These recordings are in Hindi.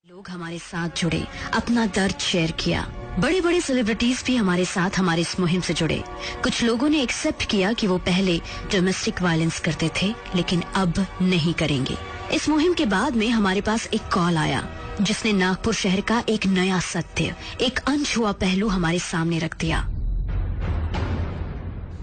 लोग हमारे साथ जुड़े, अपना दर्द शेयर किया। बड़े बड़े सेलिब्रिटीज भी हमारे साथ हमारी इस मुहिम से जुड़े। कुछ लोगों ने एक्सेप्ट किया कि वो पहले डोमेस्टिक वायलेंस करते थे, लेकिन अब नहीं करेंगे। इस मुहिम के बाद में हमारे पास एक कॉल आया जिसने नागपुर शहर का एक नया सत्य, एक अनछुआ पहलू हमारे सामने रख दिया।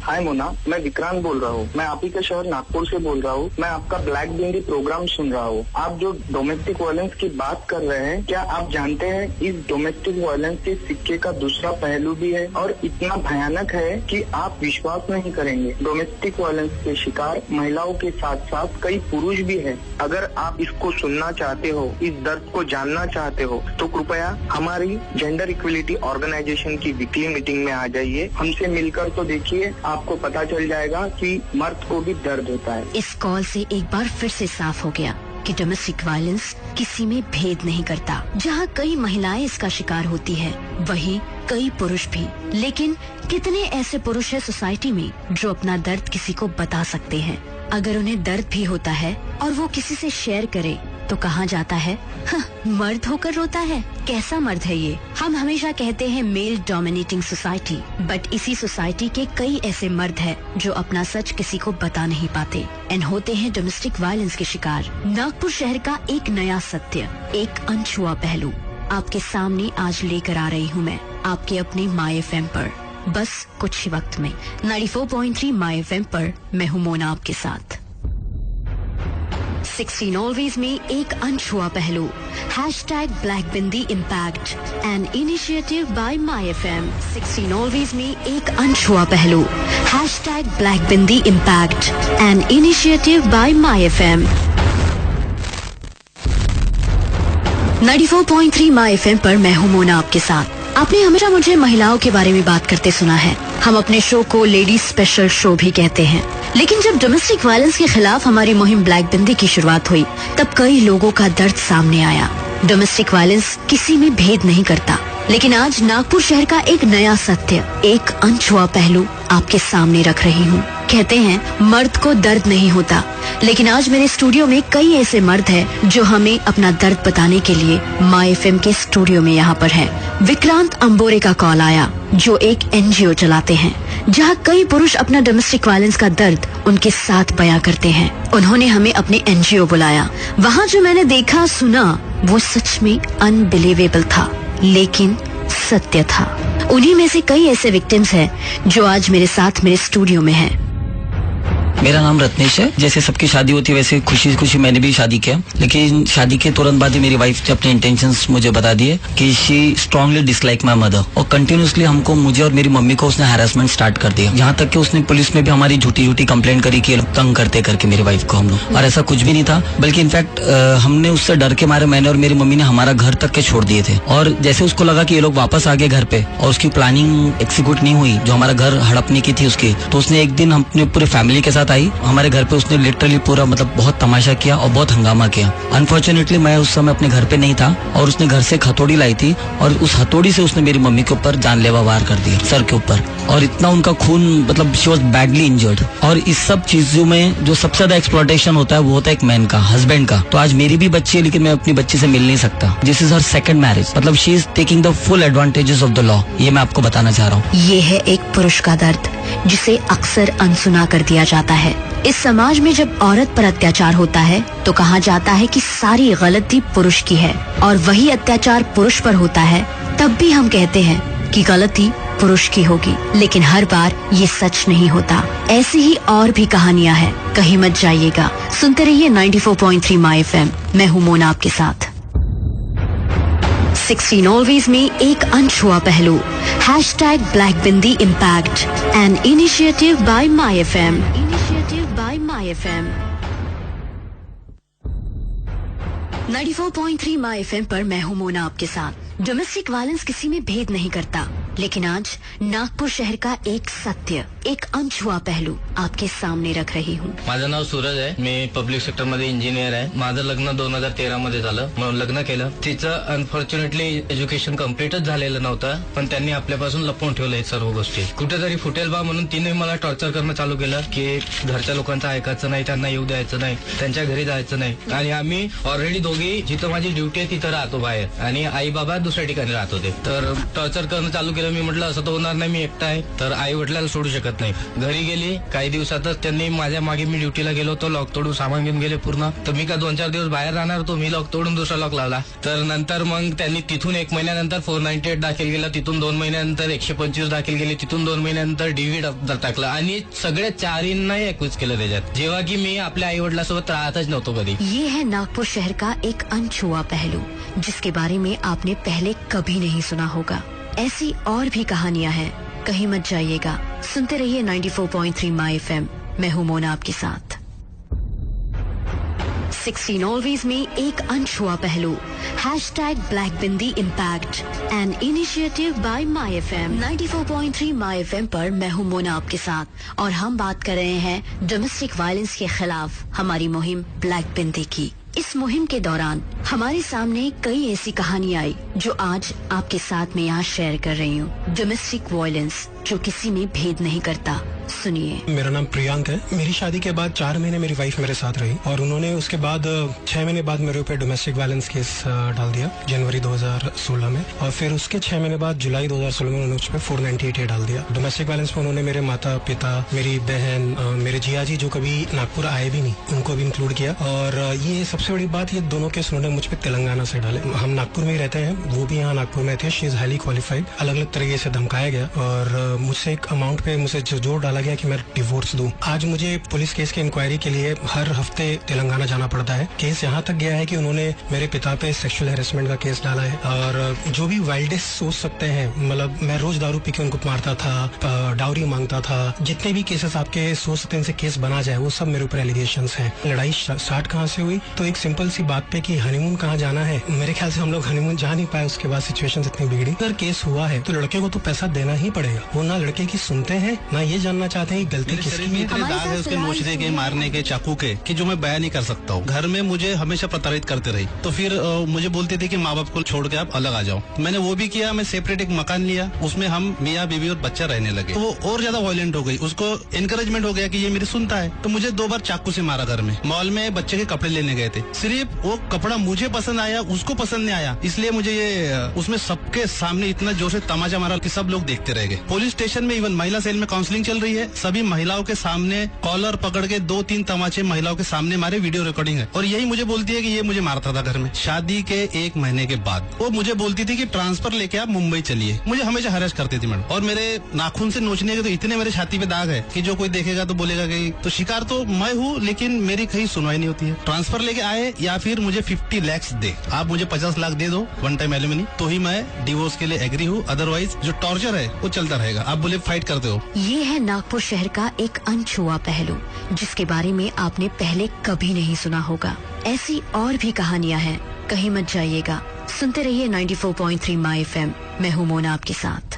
हाय मोना, मैं विक्रांत बोल रहा हूँ। मैं आप ही के शहर नागपुर से बोल रहा हूँ। मैं आपका ब्लैक बिंदी प्रोग्राम सुन रहा हूँ। आप जो डोमेस्टिक वायलेंस की बात कर रहे हैं, क्या आप जानते हैं इस डोमेस्टिक वायलेंस के सिक्के का दूसरा पहलू भी है और इतना भयानक है कि आप विश्वास नहीं करेंगे। डोमेस्टिक वायलेंस के शिकार महिलाओं के साथ साथ कई पुरुष भी हैं। अगर आप इसको सुनना चाहते हो, इस दर्द को जानना चाहते हो, तो कृपया हमारी जेंडर इक्वलिटी ऑर्गेनाइजेशन की वीकली मीटिंग में आ जाइए। हमसे मिलकर तो देखिए, आपको पता चल जाएगा कि मर्द को भी दर्द होता है। इस कॉल से एक बार फिर से साफ हो गया कि डोमेस्टिक वायलेंस किसी में भेद नहीं करता। जहाँ कई महिलाएं इसका शिकार होती है, वहीं कई पुरुष भी। लेकिन कितने ऐसे पुरुष हैं सोसाइटी में जो अपना दर्द किसी को बता सकते हैं? अगर उन्हें दर्द भी होता है और वो किसी से शेयर करे तो कहा जाता है, मर्द होकर रोता है। कैसा मर्द है ये? हम हमेशा कहते हैं मेल डोमिनेटिंग सोसाइटी, बट इसी सोसाइटी के कई ऐसे मर्द हैं जो अपना सच किसी को बता नहीं पाते एंड होते हैं डोमेस्टिक वायलेंस के शिकार। नागपुर शहर का एक नया सत्य, एक अनछुआ पहलू आपके सामने आज लेकर आ रही हूँ मैं, आपके अपने माय एफएम पर। बस कुछ ही वक्त में 94.3 माय एफएम पर मैं हूँ मोना आपके साथ। 16 ऑलवेज में एक अनछुआ पहलू, #black bindi impact, an initiative by my FM. 16 always में एक अनछुआ पहलू, #black bindi impact, an initiative by my FM. 94.3 my FM पर मैं हूँ मोना आपके साथ। आपने हमेशा मुझे महिलाओं के बारे में बात करते सुना है। हम अपने शो को लेडीज स्पेशल शो भी कहते हैं। लेकिन जब डोमेस्टिक वायलेंस के खिलाफ हमारी मुहिम ब्लैक बिंदी की शुरुआत हुई, तब कई लोगों का दर्द सामने आया। डोमेस्टिक वायलेंस किसी में भेद नहीं करता, लेकिन आज नागपुर शहर का एक नया सत्य, एक अनछुआ पहलू आपके सामने रख रही हूँ। कहते हैं मर्द को दर्द नहीं होता, लेकिन आज मेरे स्टूडियो में कई ऐसे मर्द हैं जो हमें अपना दर्द बताने के लिए माय एफएम के स्टूडियो में यहाँ पर हैं। विक्रांत अंबोरे का कॉल आया, जो एक एनजीओ चलाते हैं, जहाँ कई पुरुष अपना डोमेस्टिक वायलेंस का दर्द उनके साथ बयां करते हैं। उन्होंने हमें अपने एनजीओ बुलाया। वहाँ जो मैंने देखा सुना वो सच में अनबिलीवेबल था, लेकिन सत्य था। उन्हीं में से कई ऐसे विक्टिम्स हैं जो आज मेरे साथ मेरे स्टूडियो में हैं। मेरा नाम रत्नेश है। जैसे सबकी शादी होती है वैसे खुशी खुशी मैंने भी शादी किया, लेकिन शादी के तुरंत बाद ही मेरी वाइफ ने अपने इंटेंशंस मुझे बता दिए कि she strongly dislike my mother, और कंटिन्यूसली हमको, मुझे और मेरी मम्मी को उसने हैरेसमेंट स्टार्ट कर दिया। यहाँ तक कि उसने पुलिस में भी हमारी झूठी कंप्लेंट करी कि तंग करते करके मेरी वाइफ को हम लोग, और ऐसा कुछ भी नहीं था। बल्कि इनफैक्ट हमने उससे डर के मारे, मैंने और मेरी मम्मी ने हमारा घर तक के छोड़ दिए थे। और जैसे उसको लगा कि ये लोग वापस आ गए घर पे और उसकी प्लानिंग एक्सिक्यूट नहीं हुई जो हमारा घर हड़पने की थी उसकी, तो उसने एक दिन अपने पूरे फैमिली के साथ आई हमारे घर पे। उसने लिटरली पूरा बहुत तमाशा किया और बहुत हंगामा किया। अनफॉर्चुनेटली मैं उस समय अपने घर पे नहीं था और उसने घर से हथौड़ी लाई थी और उस हथौड़ी से उसने मेरी मम्मी के ऊपर जानलेवा वार कर दिया, सर के ऊपर, और इतना उनका खून, शी वॉज बैडली इंजर्ड। और इस सब चीजों में जो सबसे ज्यादा एक्सप्लॉयटेशन होता है वो होता है एक मैन का, हस्बैंड का। तो आज मेरी भी बच्ची है, लेकिन मैं अपनी बच्ची से मिल नहीं सकता। This is her second marriage, she is taking the full advantages of the law. ये मैं आपको बताना चाह रहा हूँ। ये है एक पुरुष का दर्द जिसे अक्सर अनसुना कर दिया जाता है। इस समाज में जब औरत पर अत्याचार होता है तो कहा जाता है कि सारी गलती पुरुष की है, और वही अत्याचार पुरुष पर होता है तब भी हम कहते हैं कि गलती पुरुष की होगी। लेकिन हर बार ये सच नहीं होता। ऐसी ही और भी कहानियां हैं, कहीं मत जाइएगा, सुनते रहिए 94.3 माय एफएम। मैं हूँ मोना आपके साथ। 16 ऑलवेज में एक अनछुआ पहलू, #black bindi impact, an initiative by my FM. Initiative by my FM. 94.3 my FM पर मैं हूँ मोना आपके साथ। डोमेस्टिक वायलेंस किसी में भेद नहीं करता, लेकिन आज नागपुर शहर का एक सत्य, एक अनछुआ पहलू आपके सामने रख रही हूँ। माझं नाव सूरज आहे, मी पब्लिक सेक्टर मध्ये इंजिनियर आहे. माझं लग्न 2013 मध्ये झालं. म्हणून लग्न केलं. तिचं अनफॉर्च्युनेटली एज्युकेशन कम्प्लीटच झालेलं नव्हतं, पण त्यांनी आपल्यापासून लपवून ठेवलं हे सर्व गोष्टी. कुठेतरी फुटेल बा म्हणून तिने मला टॉर्चर करणं चालू केलं की घरच्या लोकांचं ऐकायचं नाही, त्यांना येऊ द्यायचं नाही, त्यांच्या घरी जायचं नाही. आणि आम्ही ऑलरेडी दोघी जिथं माझी ड्युटी आहे तिथं राहतो बाहेर आणि आई बाबा दुसऱ्या ठिकाणी राहत होते. तर टॉर्चर करणं चालू केलं. मी म्हटलं असं तर होणार नाही, मी एकटा आहे, तर आई वडिलांना सोडू शकत नाही. घरी गेली. काही दिवसातच त्यांनी माझ्या मागे, मी ड्युटीला गेलो होतो, लॉक तोडून सामान घेऊन गेले पूर्ण. तर मी का 2-4 दिवस बाहेर राहणार होतो, मी लॉक तोडून दुसरा लॉक लावला. तर नंतर मग त्यांनी तिथून 1 महिन्यानंतर 498 दाखल केला, तिथून 2 महिन्यानंतर 125 दाखल केली, तिथून 2 महिन्यानंतर डीव्ही टाकला आणि सगळ्या 4 एक्यूज केलं त्याच्यात, जेव्हा की मी आपल्या आई वडिलांसोबत राहतच नव्हतो कधी. ये है नागपुर शहर का एक अनछुआ पहलू, जिसके बारे में आपने पहले कभी नहीं सुना होगा. ऐसी और भी कहानियां हैं, कहीं मत जाइएगा. सुनते रहिए 94.3 माई FM. मैं हूं मोना आपके साथ. 16 ऑलवेज में एक अनछुआ पहलू. #Black bindi impact, an initiative by my FM. 94.3 my FM पर मैं हूं मोना आपके साथ और हम बात कर रहे हैं डोमेस्टिक वायलेंस के खिलाफ हमारी मुहिम ब्लैक बिंदी की. इस मुहिम के दौरान हमारे सामने कई ऐसी कहानियां आई जो आज आपके साथ मैं यहाँ शेयर कर रही हूँ. डोमेस्टिक वायलेंस जो किसी में भेद नहीं करता. सुनिए. मेरा नाम प्रियांक है. मेरी शादी के बाद 4 महीने मेरी वाइफ मेरे साथ रही और उन्होंने उसके बाद 6 महीने बाद मेरे ऊपर डोमेस्टिक वायलेंस केस डाल दिया जनवरी 2016 में. और फिर उसके 6 महीने बाद जुलाई 2016 में उन्होंने उस पर 498 डाल दिया. डोमेस्टिक वायलेंस में उन्होंने मेरे माता पिता, मेरी बहन, मेरे जियाजी जो कभी नागपुर आए भी नहीं, उनको भी इंक्लूड किया. और ये सबसे बड़ी बात, ये दोनों केस उन्होंने मुझ पर तेलंगाना से डाले. हम नागपुर में ही रहते हैं, वो भी यहाँ नागपुर में थे. She is highly qualified. अलग अलग तरीके से धमकाया गया और मुझसे एक अमाउंट पे मुझे जोर डाला गया कि मैं डिवोर्स दूं. आज मुझे पुलिस केस की इंक्वायरी के लिए हर हफ्ते तेलंगाना जाना पड़ता है. केस यहाँ तक गया है कि उन्होंने मेरे पिता पे सेक्सुअल हैरेसमेंट का केस डाला है और जो भी वाइल्डेस्ट सोच सकते हैं, मतलब मैं रोज दारू पी के उनको मारता था, डाउरी मांगता था, जितने भी केसेस आपके सोच सकते हैं इनसे केस बना जाए, वो सब मेरे ऊपर एलिगेशंस हैं. लड़ाई स्टार्ट कहाँ से हुई, तो एक सिंपल सी बात पे कि हनीमून कहाँ जाना है. मेरे ख्याल से हम लोग हनीमून जा नहीं पाए. उसके बाद सिचुएशन इतनी बिगड़ी. अगर केस हुआ है तो लड़के को तो पैसा देना ही पड़ेगा. वो ना लड़के की सुनते हैं, ना ये जानना चाहते हैं गलती किसकी है. इतने दाग है उसके नोचने के, मारने के, चाकू के, कि जो मैं बयान नहीं कर सकता हूँ. घर में मुझे हमेशा प्रताड़ित करते रही. तो फिर मुझे बोलते थे कि माँ बाप को छोड़ के आप अलग आ जाओ. मैंने वो भी किया. मैं सेपरेट एक मकान लिया, उसमें हम मियाँ बीवी और बच्चा रहने लगे. तो वो और ज्यादा वायलेंट हो गई. उसको एनकरेजमेंट हो गया कि ये मेरी सुनता है. तो मुझे 2 बार चाकू से मारा घर में. मॉल में बच्चे के कपड़े लेने गए थे. सिर्फ वो कपड़ा मुझे पसंद आया, उसको पसंद नहीं आया, इसलिए मुझे ये उसमें सबके सामने इतना जोर से तमाचा मारा कि सब लोग देखते रह गए. पुलिस स्टेशन में इवन महिला सेल में काउंसलिंग चल रही है. सभी महिलाओं के सामने कॉलर पकड़ के 2-3 तमाचे महिलाओं के सामने मारे. वीडियो रिकॉर्डिंग है. और यही मुझे बोलती है कि ये मुझे मारता था घर में. शादी के 1 महीने के बाद वो मुझे बोलती थी कि ट्रांसफर लेके आप मुंबई चलिए. मुझे हमेशा हरास करती थी मैडम. और मेरे नाखून से नोचने के तो इतने मेरे छाती पे दाग है कि जो कोई देखेगा तो बोलेगा कि तो शिकार तो मैं हूँ, लेकिन मेरी कहीं सुनवाई नहीं होती है. ट्रांसफर लेके आए या फिर मुझे 50 लाख दे, आप मुझे 50 लाख दे दो 1 टाइम एलिमनी, तो ही मैं डिवोर्स के लिए एग्री हूँ. अदरवाइज जो टॉर्चर है वो चलता रहेगा. आप बोले फाइट करते हो. ये है नागपुर शहर का एक अनछुआ पहलू, जिसके बारे में आपने पहले कभी नहीं सुना होगा. ऐसी और भी कहानियां हैं, कहीं मत जाइएगा. सुनते रहिए 94.3 माई FM. मैं हूं मोना आपके साथ.